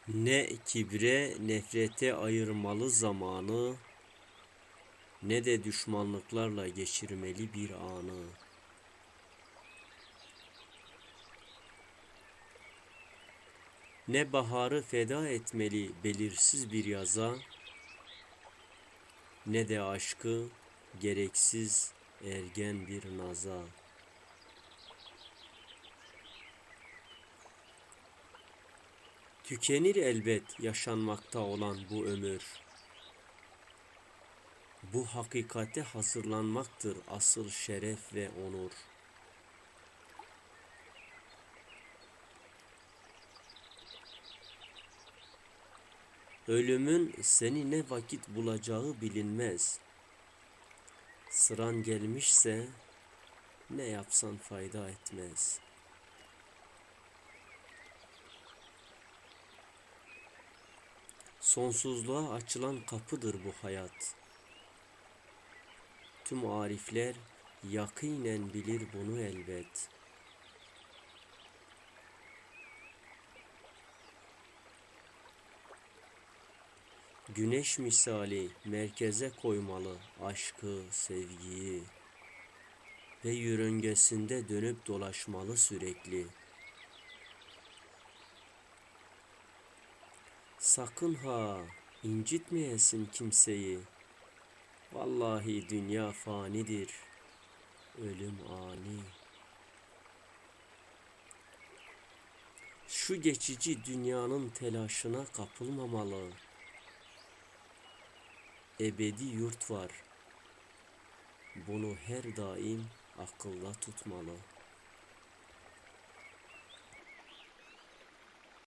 Ne kibre nefrete ayırmalı zamanı, ne de düşmanlıklarla geçirmeli bir anı. Ne baharı feda etmeli belirsiz bir yaza, ne de aşkı gereksiz ergen bir naza. Tükenir elbet yaşanmakta olan bu ömür. Bu hakikate hazırlanmaktır asıl şeref ve onur. Ölümün seni ne vakit bulacağı bilinmez. Sıran gelmişse ne yapsan fayda etmez. Sonsuzluğa açılan kapıdır bu hayat. Tüm arifler yakinen bilir bunu elbet. Güneş misali merkeze koymalı aşkı, sevgiyi ve yörüngesinde dönüp dolaşmalı sürekli. Sakın ha incitmeyesin kimseyi. Vallahi dünya fanidir, ölüm ani. Şu geçici dünyanın telaşına kapılmamalı. Ebedi yurt var. Bunu her daim akılda tutmalı.